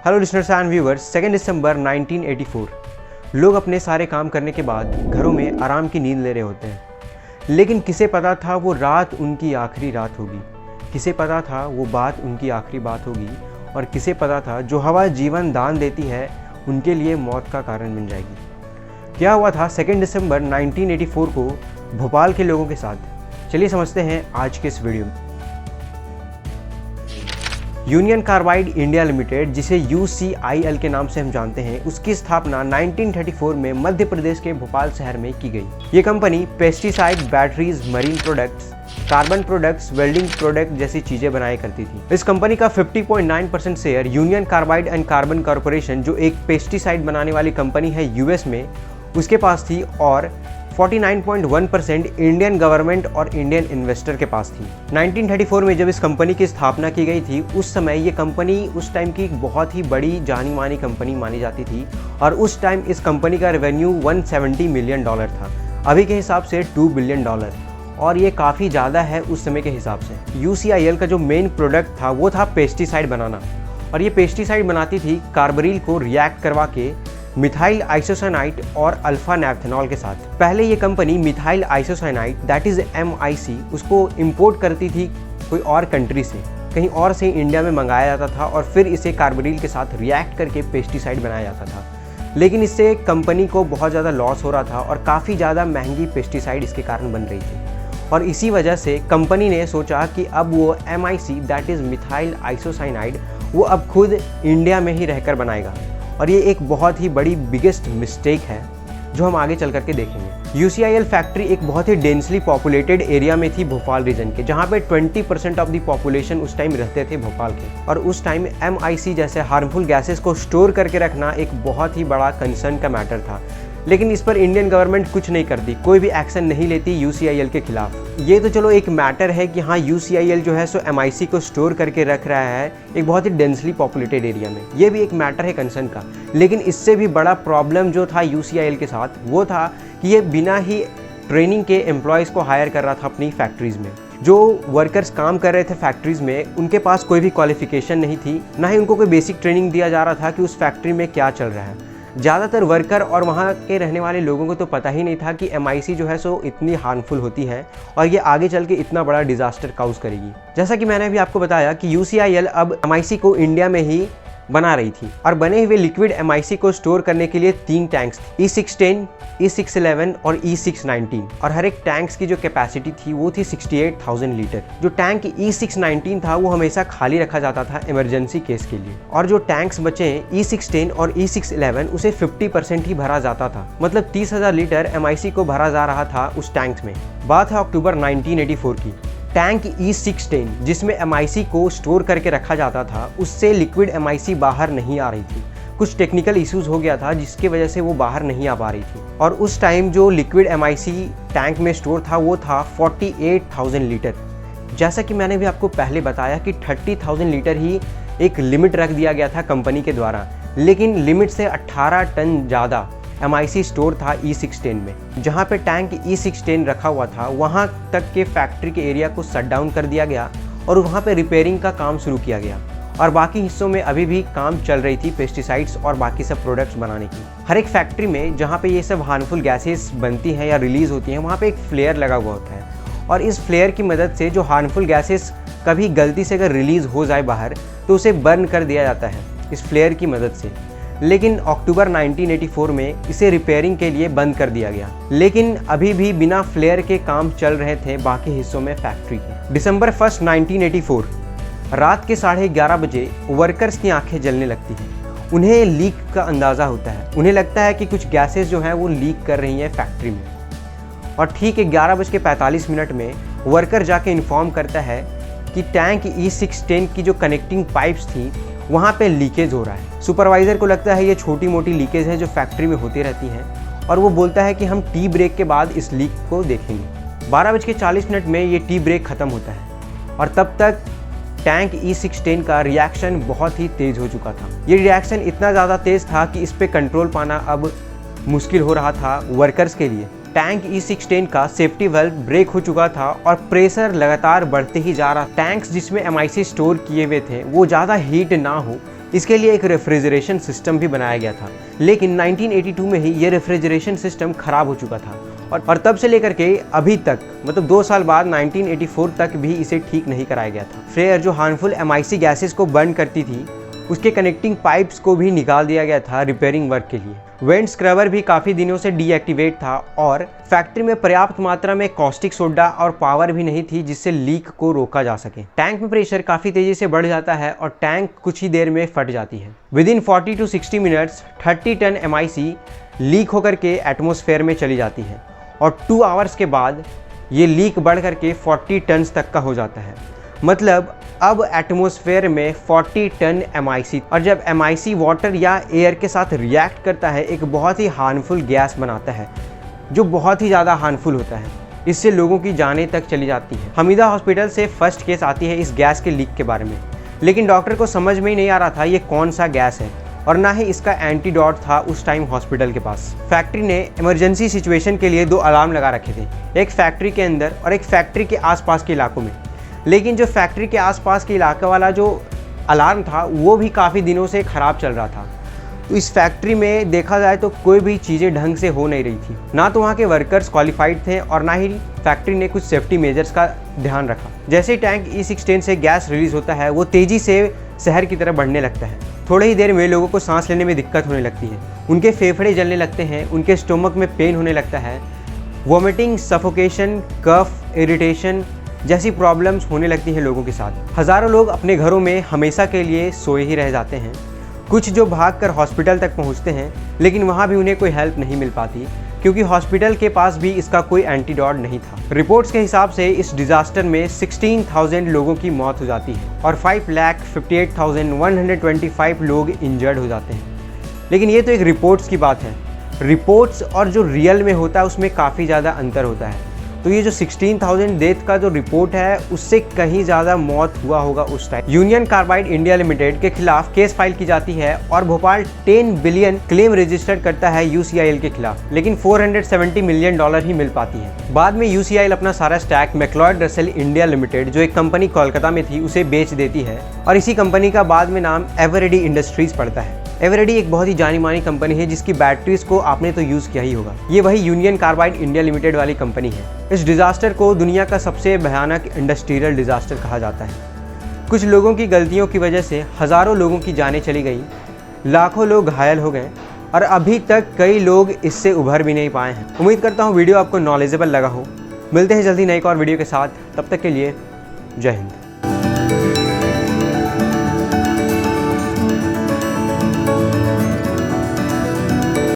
Hello listeners and viewers, 2 दिसंबर 1984 लोग अपने सारे काम करने के बाद घरों में आराम की नींद ले रहे होते हैं। लेकिन किसे पता था वो रात उनकी आखिरी रात होगी, किसे पता था वो बात उनकी आखिरी बात होगी, और किसे पता था जो हवा जीवन दान देती है उनके लिए मौत का कारण बन जाएगी। क्या हुआ था 2 दिसंबर 1984 को भोपाल के लोगों के साथ? चलिए समझते हैं आज के इस वीडियो में। यूनियन कार्बाइड इंडिया लिमिटेड, जिसे UCIL के नाम से हम जानते हैं, उसकी स्थापना 1934 में मध्य प्रदेश के भोपाल शहर में की गई। ये company pesticide, batteries, marine products, carbon products, welding product जैसी चीजें बनाया करती थी। इस कंपनी का 50.9% share union carbide and carbon corporation, जो एक पेस्टिसाइड बनाने वाली कंपनी है US में, उसके पास थी, और 49.1% इंडियन गवर्नमेंट और इंडियन इन्वेस्टर के पास थी। 1934 में जब इस कंपनी की स्थापना की गई थी, उस समय ये कंपनी उस टाइम की बहुत ही बड़ी जानी मानी कंपनी मानी जाती थी, और उस टाइम इस कंपनी का रेवेन्यू $170 मिलियन था, अभी के हिसाब से $2 बिलियन, और ये काफ़ी ज़्यादा है उस समय के हिसाब से। UCIL का जो मेन प्रोडक्ट था वो था पेस्टिसाइड बनाना, और ये पेस्टिसाइड बनाती थी कार्बरिल को रिएक्ट करवा के मिथाइल आइसोसाइनाइड और अल्फा नैप्थेनॉल के साथ। पहले ये company methyl isocyanide, that is MIC, उसको इंपोर्ट करती थी कोई और कंट्री से, कहीं और से इंडिया में मंगाया जाता था, और फिर इसे कार्बरिल के साथ रिएक्ट करके पेस्टिसाइड बनाया जाता था। लेकिन इससे कंपनी को बहुत ज़्यादा लॉस हो रहा था, और काफ़ी ज़्यादा महंगी पेस्टिसाइड इसके कारण बन रही थी, और इसी वजह से कंपनी ने सोचा कि अब वो MIC, that is methyl isocyanide, वो अब खुद इंडिया में ही रहकर बनाएगा। और ये एक बहुत ही बड़ी बिगेस्ट मिस्टेक है जो हम आगे चल करके देखेंगे। UCIL फैक्ट्री एक बहुत ही डेंसली पॉपुलेटेड एरिया में थी, भोपाल रीजन के, जहाँ पे 20% ऑफ द पॉपुलेशन उस टाइम रहते थे भोपाल के। और उस टाइम MIC जैसे हार्मफुल गैसेस को स्टोर करके रखना एक बहुत ही बड़ा कंसर्न का मैटर था। लेकिन इस पर इंडियन गवर्नमेंट कुछ नहीं करती, कोई भी एक्शन नहीं लेती UCIL के खिलाफ। ये तो चलो एक मैटर है कि हाँ, UCIL जो है सो MIC को स्टोर करके रख रहा है एक बहुत ही डेंसली पॉपुलेटेड एरिया में, ये भी एक मैटर है कंसर्न का। लेकिन इससे भी बड़ा प्रॉब्लम जो था UCIL के साथ, वो था कि ये बिना ही ट्रेनिंग के एम्प्लॉयज़ को हायर कर रहा था अपनी फैक्ट्रीज़ में। जो वर्कर्स काम कर रहे थे फैक्ट्रीज़ में, उनके पास कोई भी क्वालिफिकेशन नहीं थी, ना ही उनको कोई बेसिक ट्रेनिंग दिया जा रहा था कि उस फैक्ट्री में क्या चल रहा है। ज़्यादातर वर्कर और वहाँ के रहने वाले लोगों को तो पता ही नहीं था कि MIC जो है सो इतनी हार्मफुल होती है, और ये आगे चल के इतना बड़ा डिज़ास्टर काउज करेगी। जैसा कि मैंने अभी आपको बताया कि UCIL अब MIC को इंडिया में ही बना रही थी, और बने हुए लिक्विड MIC को स्टोर करने के लिए 3 टैंक्स, E610, E611 और E619, और हर एक टैंक्स की जो कैपेसिटी थी वो थी 68,000 लीटर। जो टैंक E619 था वो हमेशा खाली रखा जाता था इमरजेंसी केस के लिए, और जो टैंक्स बचे E610 और E611 उसे 50% ही भरा जाता था, मतलब 30,000 लीटर MIC को भरा जा रहा था उस टैंक्स में। बात है अक्टूबर 1984 की। टैंक E610 जिसमें MIC को स्टोर करके रखा जाता था, उससे लिक्विड MIC बाहर नहीं आ रही थी। कुछ टेक्निकल इश्यूज हो गया था जिसकी वजह से वो बाहर नहीं आ पा रही थी, और उस टाइम जो लिक्विड MIC टैंक में स्टोर था वो था 48,000 लीटर। जैसा कि मैंने भी आपको पहले बताया कि 30,000 लीटर ही एक लिमिट रख दिया गया था कंपनी के द्वारा, लेकिन लिमिट से 18 टन ज़्यादा MIC स्टोर था E610 में। जहाँ पे टैंक E610 रखा हुआ था, वहाँ तक के फैक्ट्री के एरिया को शट डाउन कर दिया गया, और वहाँ पे रिपेयरिंग का काम शुरू किया गया, और बाकी हिस्सों में अभी भी काम चल रही थी पेस्टिसाइड्स और बाकी सब प्रोडक्ट्स बनाने की। हर एक फैक्ट्री में जहाँ पे ये सब हार्मफुल गैसेस बनती हैं या रिलीज़ होती हैं, वहाँ पे एक फ्लेयर लगा हुआ होता है, और इस फ्लेयर की मदद से जो हार्मफुल गैसेस कभी गलती से अगर रिलीज़ हो जाए बाहर, तो उसे बर्न कर दिया जाता है इस फ्लेयर की मदद से। लेकिन अक्टूबर 1984 में इसे रिपेयरिंग के लिए बंद कर दिया गया, लेकिन अभी भी बिना फ्लेयर के काम चल रहे थे बाकी हिस्सों में फैक्ट्री के। दिसंबर 1, 1984 रात के 11:30 बजे वर्कर्स की आंखें जलने लगती हैं। उन्हें लीक का अंदाज़ा होता है, उन्हें लगता है कि कुछ गैसेस जो हैं वो लीक कर रही हैं फैक्ट्री में, और ठीक 11:45 में वर्कर जाके इन्फॉर्म करता है कि टैंक E610 की जो कनेक्टिंग पाइप्स थी वहाँ पे लीकेज हो रहा है। सुपरवाइज़र को लगता है ये छोटी मोटी लीकेज है जो फैक्ट्री में होती रहती हैं, और वो बोलता है कि हम टी ब्रेक के बाद इस लीक को देखेंगे। 12:40 में ये टी ब्रेक ख़त्म होता है, और तब तक टैंक E610 का रिएक्शन बहुत ही तेज़ हो चुका था। ये रिएक्शन इतना ज़्यादा तेज़ था कि इस पर कंट्रोल पाना अब मुश्किल हो रहा था वर्कर्स के लिए। टैंक E610 का सेफ्टी वाल्व ब्रेक हो चुका था और प्रेशर लगातार बढ़ते ही जा रहा। टैंक्स जिसमें MIC स्टोर किए हुए थे वो ज़्यादा हीट ना हो इसके लिए एक रेफ्रिजरेशन सिस्टम भी बनाया गया था, लेकिन 1982 में ही ये रेफ्रिजरेशन सिस्टम खराब हो चुका था और तब से लेकर के अभी तक, मतलब 2 साल बाद 1984 तक भी इसे ठीक नहीं कराया गया था। फ्रेयर जो हार्मफुल MIC गैसेस को बर्न करती थी, उसके कनेक्टिंग पाइप्स को भी निकाल दिया गया था रिपेयरिंग वर्क के लिए। वेंट स्क्रबर भी काफ़ी दिनों से डीएक्टिवेट था और फैक्ट्री में पर्याप्त मात्रा में कॉस्टिक सोडा और पावर भी नहीं थी जिससे लीक को रोका जा सके। टैंक में प्रेशर काफ़ी तेज़ी से बढ़ जाता है और टैंक कुछ ही देर में फट जाती है। Within 40 to 60 minutes 30 ton MIC leak होकर के एटमॉस्फेयर में चली जाती है और 2 आवर्स के बाद ये लीक बढ़ करके 40 टन तक का हो जाता है। मतलब अब एटमॉस्फेयर में 40 टन MIC, और जब MIC वाटर या एयर के साथ रिएक्ट करता है एक बहुत ही हार्मफुल गैस बनाता है जो बहुत ही ज़्यादा हार्मफुल होता है। इससे लोगों की जानें तक चली जाती है। हमीदा हॉस्पिटल से फर्स्ट केस आती है इस गैस के लीक के बारे में, लेकिन डॉक्टर को समझ में ही नहीं आ रहा था ये कौन सा गैस है और ना ही इसका एंटीडोट था उस टाइम हॉस्पिटल के पास। फैक्ट्री ने इमरजेंसी सिचुएशन के लिए 2 अलार्म लगा रखे थे, एक फैक्ट्री के अंदर और एक फैक्ट्री के आसपास के इलाकों में। लेकिन जो फैक्ट्री के आसपास के इलाके वाला जो अलार्म था वो भी काफ़ी दिनों से ख़राब चल रहा था। तो इस फैक्ट्री में देखा जाए तो कोई भी चीज़ें ढंग से हो नहीं रही थी, ना तो वहाँ के वर्कर्स क्वालिफाइड थे और ना ही फैक्ट्री ने कुछ सेफ्टी मेजर्स का ध्यान रखा। जैसे ही टैंक E610 से गैस रिलीज़ होता है वो तेज़ी से शहर की तरफ बढ़ने लगता है। थोड़े ही देर में लोगों को सांस लेने में दिक्कत होने लगती है, उनके फेफड़े जलने लगते हैं, उनके स्टोमक में पेन होने लगता है, वॉमिटिंग, सफोकेशन, कफ, इरिटेशन जैसी प्रॉब्लम्स होने लगती हैं लोगों के साथ। हज़ारों लोग अपने घरों में हमेशा के लिए सोए ही रह जाते हैं। कुछ जो भागकर हॉस्पिटल तक पहुंचते हैं, लेकिन वहां भी उन्हें कोई हेल्प नहीं मिल पाती क्योंकि हॉस्पिटल के पास भी इसका कोई एंटीडोट नहीं था। रिपोर्ट्स के हिसाब से इस डिज़ास्टर में 16,000 लोगों की मौत हो जाती है और 5,58,125 लोग इंजर्ड हो जाते हैं। लेकिन ये तो एक रिपोर्ट्स की बात है। रिपोर्ट्स और जो रियल में होता है उसमें काफ़ी ज़्यादा अंतर होता है। तो ये जो 16,000 डेथ का जो रिपोर्ट है उससे कहीं ज़्यादा मौत हुआ होगा उस time. Union carbide India limited के खिलाफ केस फाइल की जाती है और भोपाल 10 बिलियन क्लेम रजिस्टर करता है UCIL के खिलाफ, लेकिन $470 मिलियन ही मिल पाती है। बाद में UCIL अपना सारा stack MacLeod Russel India limited जो एक कंपनी कोलकाता में थी उसे बेच देती है और इसी कंपनी का बाद में नाम एवरेडी इंडस्ट्रीज पड़ता है। एवरेडी एक बहुत ही जानी मानी कंपनी है जिसकी बैटरीज को आपने तो यूज़ किया ही होगा। ये वही यूनियन कार्बाइड इंडिया लिमिटेड वाली कंपनी है। इस डिज़ास्टर को दुनिया का सबसे भयानक इंडस्ट्रियल डिज़ास्टर कहा जाता है। कुछ लोगों की गलतियों की वजह से हज़ारों लोगों की जानें चली गई, लाखों लोग घायल हो गए और अभी तक कई लोग इससे उभर भी नहीं पाए हैं। उम्मीद करता हूँ वीडियो आपको नॉलेजेबल लगा हो। मिलते हैं जल्दी नई एक और वीडियो के साथ, तब तक के लिए जय हिंद।